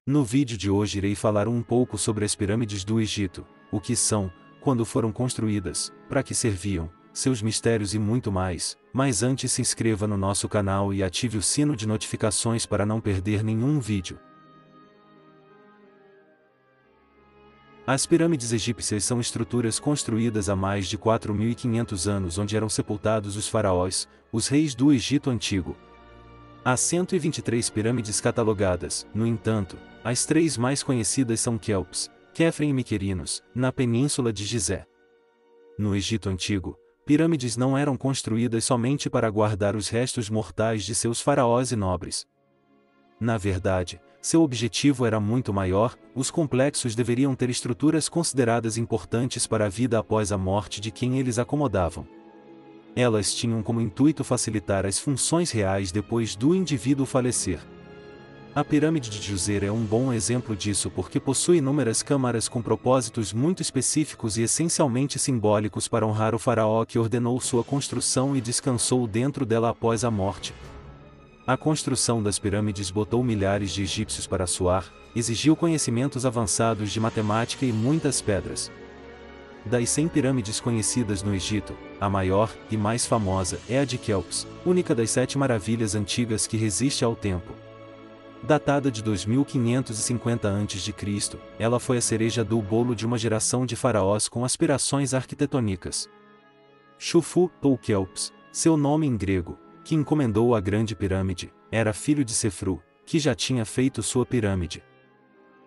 No vídeo de hoje irei falar um pouco sobre as pirâmides do Egito, o que são, quando foram construídas, para que serviam, seus mistérios e muito mais, mas antes se inscreva no nosso canal e ative o sino de notificações para não perder nenhum vídeo. As pirâmides egípcias são estruturas construídas há mais de 4.500 anos onde eram sepultados os faraós, os reis do Egito Antigo. Há 123 pirâmides catalogadas, no entanto, as três mais conhecidas são Quéops, Quéfren e Miquerinos, na Península de Gizé. No Egito Antigo, pirâmides não eram construídas somente para guardar os restos mortais de seus faraós e nobres. Na verdade, seu objetivo era muito maior, os complexos deveriam ter estruturas consideradas importantes para a vida após a morte de quem eles acomodavam. Elas tinham como intuito facilitar as funções reais depois do indivíduo falecer. A pirâmide de Djoser é um bom exemplo disso porque possui inúmeras câmaras com propósitos muito específicos e essencialmente simbólicos para honrar o faraó que ordenou sua construção e descansou dentro dela após a morte. A construção das pirâmides botou milhares de egípcios para suar, exigiu conhecimentos avançados de matemática e muitas pedras. Das 100 pirâmides conhecidas no Egito, a maior e mais famosa é a de Quéops, única das 7 maravilhas antigas que resiste ao tempo. Datada de 2550 a.C., ela foi a cereja do bolo de uma geração de faraós com aspirações arquitetônicas. Chufu, ou Quéops, seu nome em grego, que encomendou a grande pirâmide, era filho de Sefru, que já tinha feito sua pirâmide.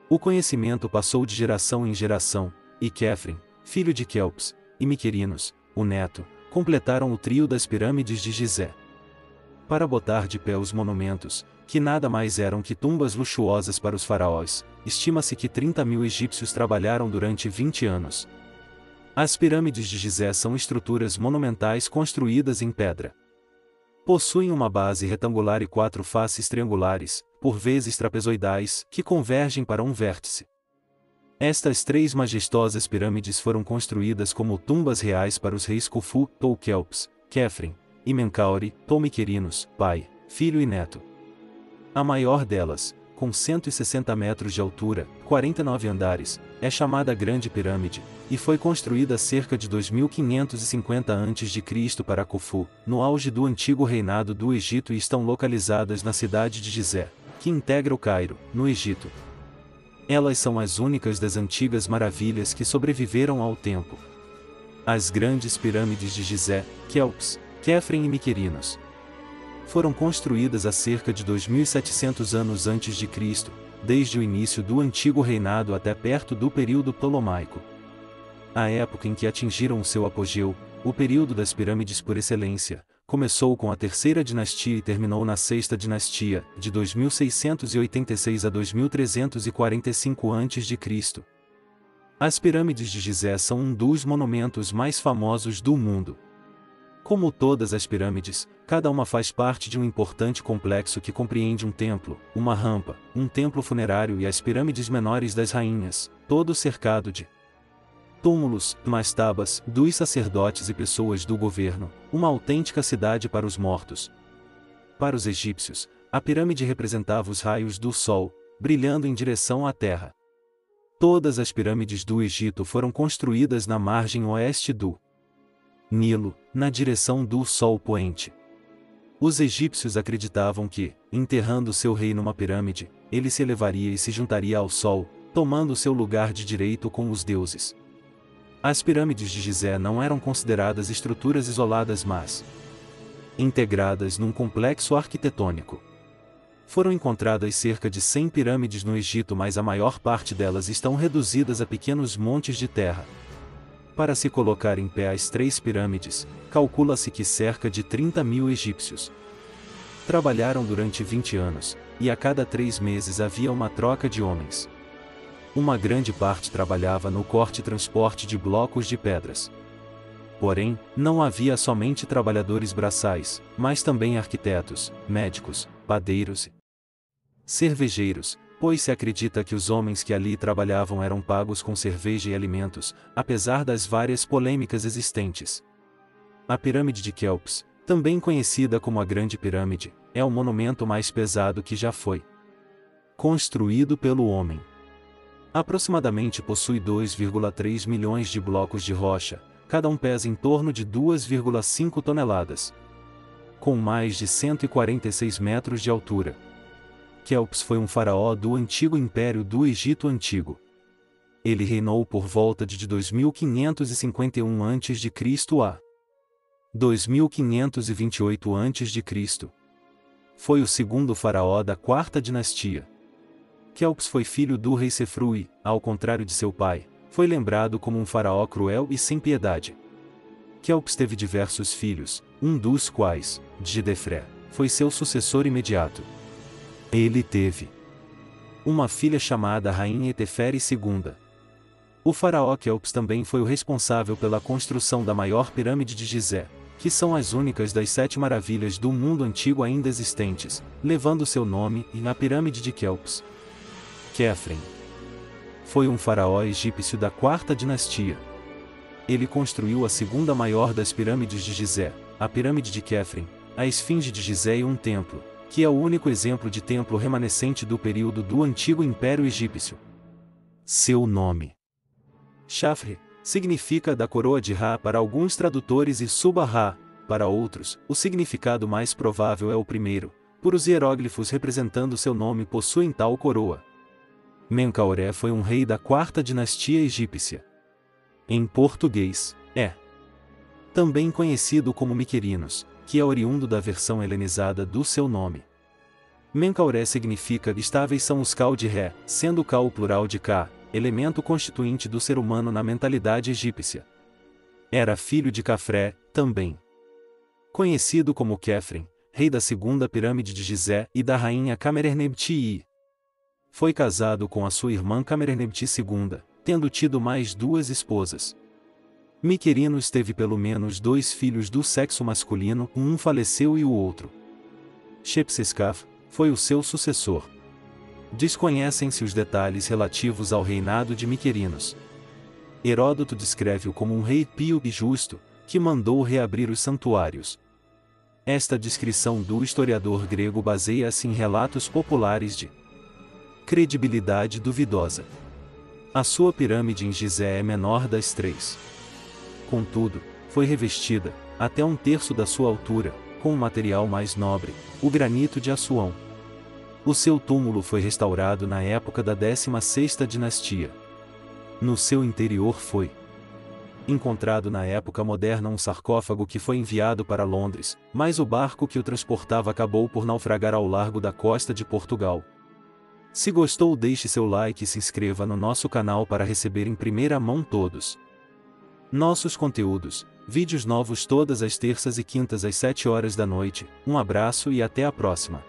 O conhecimento passou de geração em geração, e Quéfren, filho de Quéops, e Miquerinos, o neto, completaram o trio das pirâmides de Gizé. Para botar de pé os monumentos, que nada mais eram que tumbas luxuosas para os faraós, estima-se que 30.000 egípcios trabalharam durante 20 anos. As pirâmides de Gizé são estruturas monumentais construídas em pedra. Possuem uma base retangular e 4 faces triangulares, por vezes trapezoidais, que convergem para um vértice. Estas 3 majestosas pirâmides foram construídas como tumbas reais para os reis Khufu, ou Quéops, Quéfren, e Menkaure, ou Miquerinos, pai, filho e neto. A maior delas, com 160 metros de altura, 49 andares, é chamada Grande Pirâmide, e foi construída cerca de 2550 a.C. para Khufu, no auge do antigo reinado do Egito e estão localizadas na cidade de Gizé, que integra o Cairo, no Egito. Elas são as únicas das antigas maravilhas que sobreviveram ao tempo. As grandes pirâmides de Gizé, Quéops, Quéfren e Miquerinos foram construídas há cerca de 2.700 anos antes de Cristo, desde o início do antigo reinado até perto do período ptolomaico. A época em que atingiram o seu apogeu, o período das pirâmides por excelência, começou com a terceira dinastia e terminou na sexta dinastia, de 2686 a 2345 a.C. As pirâmides de Gizé são um dos monumentos mais famosos do mundo. Como todas as pirâmides, cada uma faz parte de um importante complexo que compreende um templo, uma rampa, um templo funerário e as pirâmides menores das rainhas, todo cercado de túmulos, mastabas, dos sacerdotes e pessoas do governo, uma autêntica cidade para os mortos. Para os egípcios, a pirâmide representava os raios do sol, brilhando em direção à terra. Todas as pirâmides do Egito foram construídas na margem oeste do Nilo, na direção do sol poente. Os egípcios acreditavam que, enterrando seu rei numa pirâmide, ele se elevaria e se juntaria ao sol, tomando seu lugar de direito com os deuses. As pirâmides de Gizé não eram consideradas estruturas isoladas mas integradas num complexo arquitetônico. Foram encontradas cerca de 100 pirâmides no Egito, mas a maior parte delas estão reduzidas a pequenos montes de terra. Para se colocar em pé as 3 pirâmides, calcula-se que cerca de 30.000 egípcios trabalharam durante 20 anos, e a cada 3 meses havia uma troca de homens. Uma grande parte trabalhava no corte e transporte de blocos de pedras. Porém, não havia somente trabalhadores braçais, mas também arquitetos, médicos, padeiros e cervejeiros, pois se acredita que os homens que ali trabalhavam eram pagos com cerveja e alimentos, apesar das várias polêmicas existentes. A pirâmide de Quéops, também conhecida como a Grande Pirâmide, é o monumento mais pesado que já foi Construído pelo homem. Aproximadamente possui 2,3 milhões de blocos de rocha, cada um pesa em torno de 2,5 toneladas. Com mais de 146 metros de altura. Quéops foi um faraó do antigo Império do Egito Antigo. Ele reinou por volta de 2551 a. 2528 a.C. Foi o segundo faraó da quarta dinastia. Quéops foi filho do rei Sefrui, ao contrário de seu pai, foi lembrado como um faraó cruel e sem piedade. Quéops teve diversos filhos, um dos quais, Djedefré, foi seu sucessor imediato. Ele teve uma filha chamada Rainha Etefere II. O faraó Quéops também foi o responsável pela construção da maior pirâmide de Gizé, que são as únicas das 7 maravilhas do mundo antigo ainda existentes, levando seu nome e a pirâmide de Quéops. Quéfren foi um faraó egípcio da quarta dinastia. Ele construiu a segunda maior das pirâmides de Gizé, a pirâmide de Quéfren, a esfinge de Gizé e um templo, que é o único exemplo de templo remanescente do período do Antigo Império Egípcio. Seu nome, Chafre, significa da coroa de Ra para alguns tradutores e Suba-Ra, para outros. O significado mais provável é o primeiro, por os hieróglifos representando seu nome possuem tal coroa. Menkauré foi um rei da quarta dinastia egípcia. Em português, é também conhecido como Miquerinos, que é oriundo da versão helenizada do seu nome. Menkauré significa estáveis são os Kal de Ré, sendo Kal o plural de Ka, elemento constituinte do ser humano na mentalidade egípcia. Era filho de Cafré, também conhecido como Quéfren, rei da segunda pirâmide de Gizé e da rainha Camerernebti. Foi casado com a sua irmã Camerernebti II, tendo tido mais 2 esposas. Miquerinos teve pelo menos 2 filhos do sexo masculino, um faleceu e o outro, Shepseskaf, foi o seu sucessor. Desconhecem-se os detalhes relativos ao reinado de Miquerinos. Heródoto descreve-o como um rei pio e justo, que mandou reabrir os santuários. Esta descrição do historiador grego baseia-se em relatos populares de credibilidade duvidosa. A sua pirâmide em Gizé é menor das 3. Contudo, foi revestida, até 1/3 da sua altura, com um material mais nobre, o granito de Assuão. O seu túmulo foi restaurado na época da 16ª dinastia. No seu interior foi encontrado na época moderna um sarcófago que foi enviado para Londres, mas o barco que o transportava acabou por naufragar ao largo da costa de Portugal. Se gostou, deixe seu like e se inscreva no nosso canal para receber em primeira mão todos nossos conteúdos, vídeos novos todas as terças e quintas às 7 horas da noite. Um abraço e até a próxima.